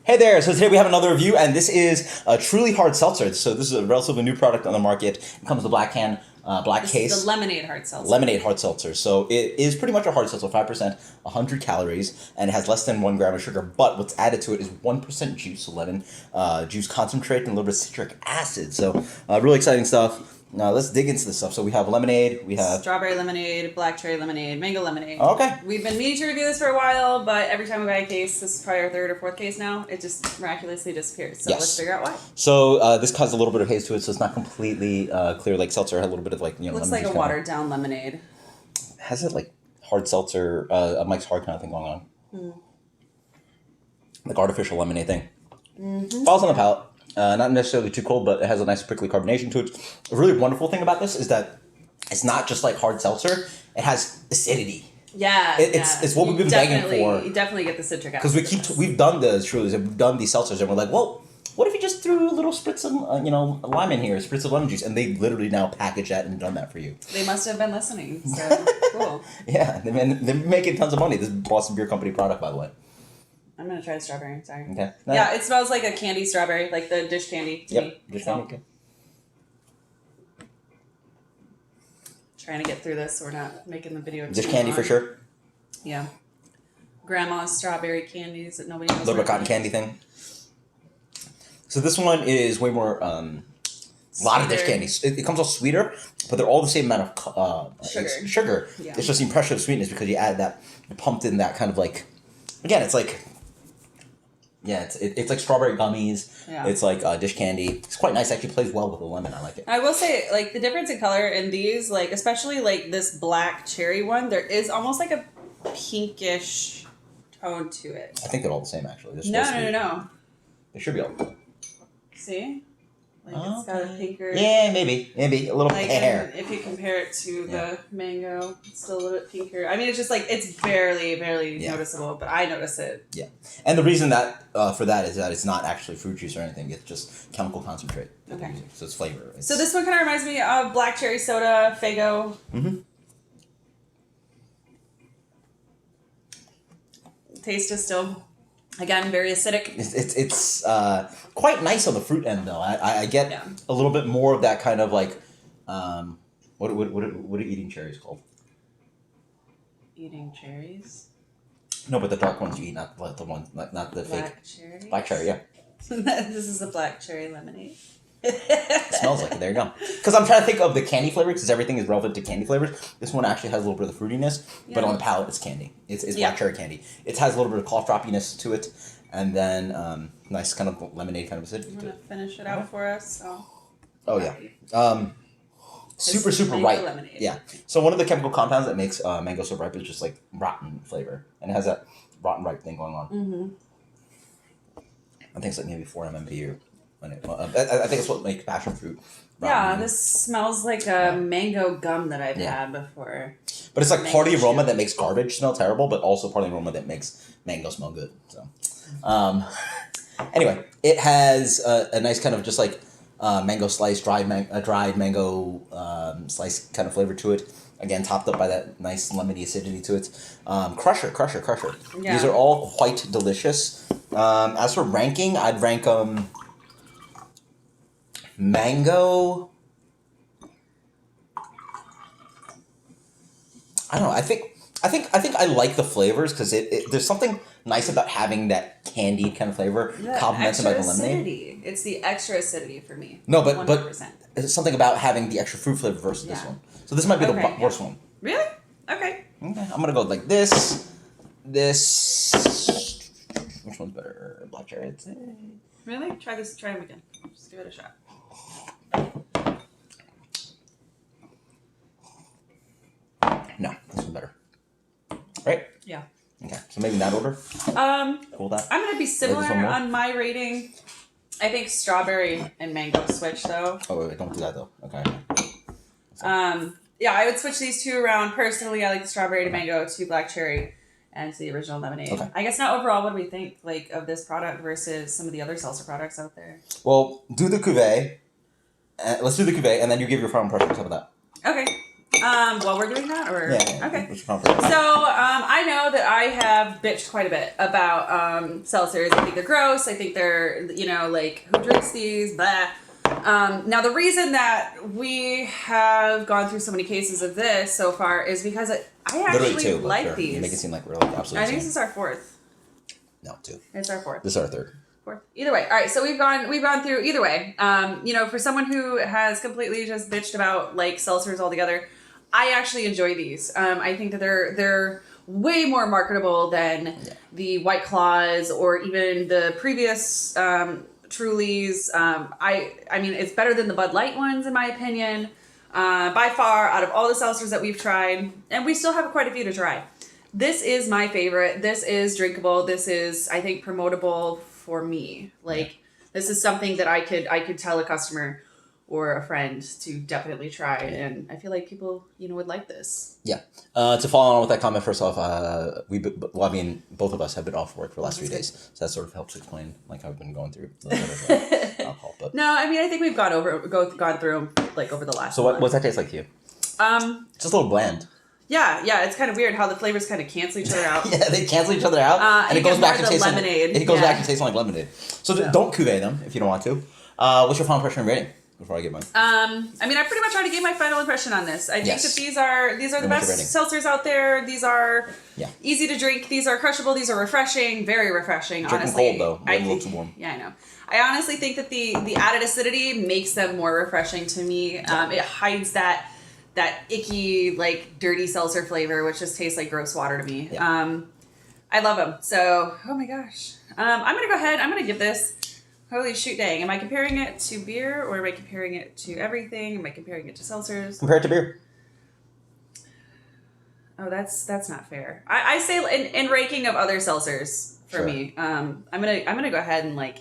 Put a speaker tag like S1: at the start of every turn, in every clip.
S1: Hey there, so today we have another review, and this is a truly hard seltzer. So this is a relatively new product on the market. It comes in a black can, black case.
S2: This is the Lemonade hard seltzer.
S1: Lemonade hard seltzer. So it is pretty much a hard seltzer, 5%, 100 calories, and it has less than 1 gram of sugar. But what's added to it is 1% juice, so lemon juice concentrate, and a little bit of citric acid. So really exciting stuff. Now let's dig into this stuff. So we have lemonade, we have
S2: strawberry lemonade, black cherry lemonade, mango lemonade.
S1: Okay.
S2: We've been meaning to review this for a while, but every time we buy a case, this is probably our third or fourth case now, it just miraculously disappears. So let's figure out why.
S1: So this has a little bit of haze to it, so it's not completely clear like seltzer. It has a little bit of like, you know,
S2: looks like a watered down lemonade.
S1: Has it like hard seltzer, a Mike's Hard kind of thing going on? Like artificial lemonade thing. Falls on the palate. Not necessarily too cold, but it has a nice prickly carbonation to it. A really wonderful thing about this is that it's not just like hard seltzer. It has acidity.
S2: Yeah,
S1: it's what we've been begging for.
S2: You definitely get the citric acid.
S1: Because we've done the Trulies, and we've done these seltzers, and we're like, well, what if you just threw a little spritz of lime in here, a spritz of lemon juice, and they literally now package that and done that for you.
S2: They must have been listening. So cool.
S1: Yeah, they're making tons of money. This is Boston Beer Company product, by the way.
S2: I'm gonna try the strawberry. Sorry.
S1: Okay.
S2: Yeah, it smells like a candy strawberry, like the dish candy to me.
S1: Dish candy. Okay.
S2: Trying to get through this so we're not making the video.
S1: Dish candy for sure.
S2: Yeah. Grandma's strawberry candies that nobody knows.
S1: Little cotton candy thing. So this one is way more. A lot of dish candies. It comes out sweeter, but they're all the same amount of sugar.
S2: Yeah.
S1: It's just the impression of sweetness because you add that, you pumped in that kind of like. Again, it's like. Yeah, it's like strawberry gummies.
S2: Yeah.
S1: It's like dish candy. It's quite nice. Actually plays well with the lemon. I like it.
S2: I will say, like, the difference in color in these, like, especially, like, this black cherry one, there is almost, like, a pinkish tone to it.
S1: I think they're all the same, actually.
S2: No.
S1: They should be all.
S2: See? Like, it's got a pinker...
S1: Yeah, maybe. A little
S2: like,
S1: hair.
S2: If you compare it to the mango, it's still a little bit pinker. I mean, it's just, like, it's barely noticeable, but I notice it.
S1: Yeah. And the reason that for that is that it's not actually fruit juice or anything. It's just chemical concentrate.
S2: Okay.
S1: So it's flavor.
S2: So this one kind of reminds me of black cherry soda, Faygo.
S1: Mm-hmm.
S2: Taste is still... Again, very acidic.
S1: It's quite nice on the fruit end though. I get a little bit more of that kind of like, what are eating cherries called?
S2: Eating cherries?
S1: No, but the dark ones you eat, not the ones, not the
S2: black
S1: fake.
S2: Cherries?
S1: Black cherry, yeah.
S2: This is a black cherry lemonade.
S1: It smells like it. There you go. Because I'm trying to think of the candy flavors, because everything is relevant to candy flavors. This one actually has a little bit of the fruitiness, but on the palate, it's candy. It's black cherry candy. It has a little bit of cough droppiness to it, and then nice kind of lemonade kind of acidity to it.
S2: You want to finish it out for us?
S1: Oh yeah. Super ripe.
S2: Lemonade.
S1: Yeah. So one of the chemical compounds that makes mango so ripe is just like rotten flavor, and it has that rotten ripe thing going on.
S2: Mm-hmm.
S1: I think it's like maybe 4 mmPu. I think it's what makes passion fruit.
S2: Yeah, this smells like a mango gum that I've had before.
S1: But it's like part of the aroma that makes garbage smell terrible, but also part of the aroma that makes mango smell good. So, anyway, it has a nice kind of just like mango slice, dried mango slice kind of flavor to it. Again, topped up by that nice lemony acidity to it. Crusher. Yeah. These are all quite delicious. As for ranking, I'd rank mango. I don't know. I think I like the flavors because there's something nice about having that candied kind of flavor complemented by the lemonade.
S2: Acidity. It's the extra acidity for me.
S1: No, but there's something about having the extra fruit flavor versus this one. So this might be the worst one.
S2: Really? Okay.
S1: I'm gonna go like this. Which one's better? Black cherry. I'd say.
S2: Really? Try them again. Just give it a shot.
S1: No, this one's better. Right?
S2: Yeah.
S1: Okay, so maybe in that order. Cool. That.
S2: I'm gonna be similar on my rating. I think strawberry and mango switch though.
S1: Oh wait, don't do that though. Okay.
S2: Yeah, I would switch these two around. Personally, I like the strawberry to mango to black cherry and to the original lemonade.
S1: Okay.
S2: I guess now overall, what do we think like of this product versus some of the other seltzer products out there?
S1: Well, do the cuvee. Let's do the cuvee, and then you give your final impression on top of that.
S2: Okay. While we're doing that, or
S1: Yeah.
S2: okay.
S1: What's your preference?
S2: So I know that I have bitched quite a bit about seltzers. I think they're gross. I think they're like who drinks these? Blah. Now the reason that we have gone through so many cases of this so far is because I actually like these.
S1: You make it seem like we're like absolutely.
S2: I think this is our fourth.
S1: No, 2.
S2: It's our fourth.
S1: This is our 3rd.
S2: Fourth. Either way. All right. So we've gone through either way. For someone who has completely just bitched about like seltzers altogether, I actually enjoy these. I think that they're way more marketable than the White Claws or even the previous Trulies. I mean, it's better than the Bud Light ones in my opinion. By far, out of all the seltzers that we've tried, and we still have quite a few to try. This is my favorite. This is drinkable. This is, I think, promotable for me. Like, this is something that I could tell a customer or a friend to definitely try, and I feel like people, would like this.
S1: Yeah. To follow on with that comment, first off, both of us have been off work for the last 3 days, so that sort of helps explain like how I've been going through a little bit of alcohol. But
S2: no, I mean I think we've gone through like over the last.
S1: So what's that taste like to you? It's just a little bland.
S2: Yeah, it's kind of weird how the flavors kind of cancel each other out.
S1: Yeah, they cancel each other out, and it goes back to tasting
S2: lemonade.
S1: It goes back to tasting like lemonade. So don't cuvee them if you don't want to. What's your final impression and rating before I get mine?
S2: I mean, I pretty much already gave my final impression on this. I think that these are the best seltzers out there. These are easy to drink. These are crushable. These are refreshing. Very refreshing.
S1: Drinking
S2: honestly,
S1: cold though. A little too warm.
S2: Yeah, I know. I honestly think that the added acidity makes them more refreshing to me. It hides that icky, like, dirty seltzer flavor, which just tastes like gross water to me. Yeah. I love them. So, oh my gosh. I'm going to go ahead. I'm going to give this, holy shoot dang. Am I comparing it to beer or am I comparing it to everything? Am I comparing it to seltzers?
S1: Compare it to beer.
S2: Oh, that's not fair. I say in ranking of other seltzers for me, I'm gonna go ahead and like,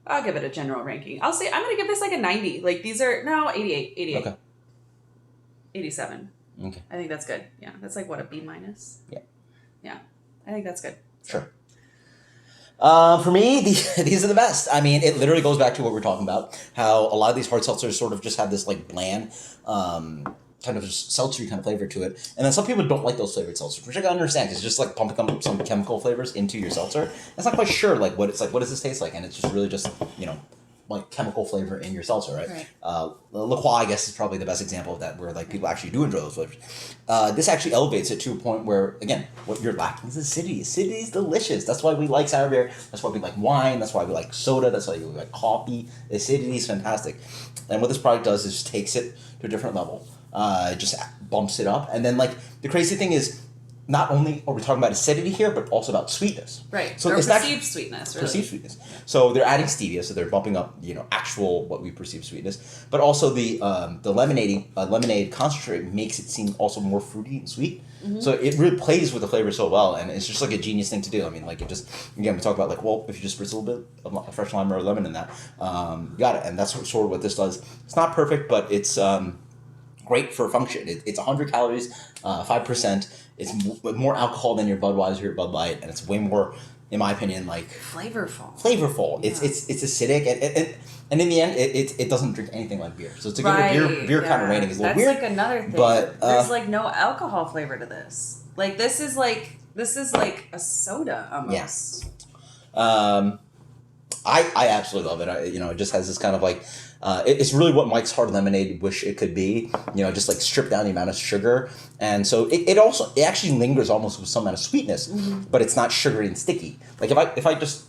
S2: I'll give it a general ranking. I'm going to give this like a 90. Like these are, 88. Okay. 87.
S1: Okay.
S2: I think that's good. Yeah. That's like, what, a B minus?
S1: Yeah.
S2: Yeah. I think that's good.
S1: Sure. For me, these are the best. I mean, it literally goes back to what we're talking about, how a lot of these hard seltzers sort of just have this like bland, kind of just seltzery kind of flavor to it. And then some people don't like those flavored seltzers, which I can understand because it's just like pumping up some chemical flavors into your seltzer. It's not quite sure like what it's like, what does this taste like? And it's just really just, like chemical flavor in your seltzer, right? La Croix, I guess, is probably the best example of that, where like people actually do enjoy those flavors. This actually elevates it to a point where, again, what you're lacking is acidity. Acidity is delicious. That's why we like sour beer. That's why we like wine. That's why we like soda. That's why we like coffee. Acidity is fantastic. And what this product does is just takes it to a different level. It just bumps it up. And then like the crazy thing is, not only are we talking about acidity here, but also about sweetness.
S2: Right.
S1: So
S2: or
S1: it's
S2: perceived sweetness, really.
S1: Perceived sweetness. So they're adding stevia, so they're bumping up, actual what we perceive sweetness. But also the lemonade concentrate makes it seem also more fruity and sweet. Mm-hmm. So it really plays with the flavor so well, and it's just like a genius thing to do. I mean, like it just, again, we talk about like, well, if you just spritz a little bit of fresh lime or lemon in that, you got it. And that's sort of what this does. It's not perfect, but it's great for function. It's 100 calories, 5%. It's more alcohol than your Budweiser or Bud Light, and it's way more, in my opinion, like flavorful. Yeah. It's acidic, and in the end, it doesn't drink anything like beer. So to give a beer kind of rating is a little weird.
S2: That's like another thing. But there's like no alcohol flavor to this. Like this is like a soda almost.
S1: Yeah. I absolutely love it. It just has this kind of like. It's really what Mike's Hard Lemonade wish it could be, just like strip down the amount of sugar. And so it actually lingers almost with some amount of sweetness, but it's not sugary and sticky. Like if I just,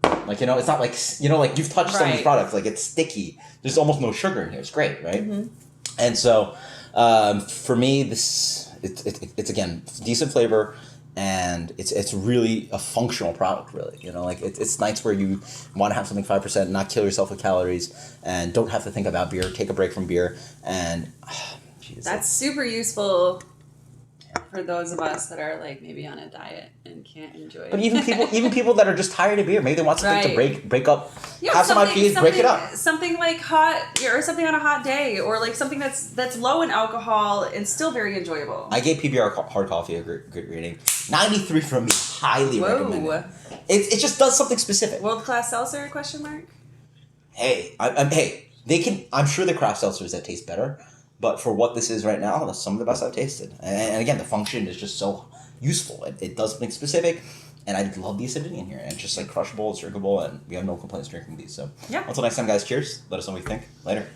S1: like, it's not like, like you've touched some of these products, like it's sticky. There's almost no sugar in here. It's great, right? Mm-hmm. And so for me, it's again, decent flavor. And it's really a functional product, really. Like it's nights where you want to have something 5%, not kill yourself with calories, and don't have to think about beer. Take a break from beer, and
S2: that's super useful for those of us that are like maybe on a diet and can't enjoy it.
S1: But even people that are just tired of beer, maybe they want something to break up. Have some IPAs, break it up.
S2: Something like hot, or something on a hot day, or like something that's low in alcohol and still very enjoyable.
S1: I gave PBR Hard Coffee a great rating. 93 from me. Highly recommended. It just does something specific.
S2: World-class seltzer? Question mark.
S1: Hey, I'm sure the craft seltzers that taste better. But for what this is right now, that's some of the best I've tasted. And again, the function is just so useful. It does something specific, and I love the acidity in here. And it's just like crushable, it's drinkable, and we have no complaints drinking these. So
S2: yeah.
S1: until next time, guys, cheers. Let us know what you think. Later.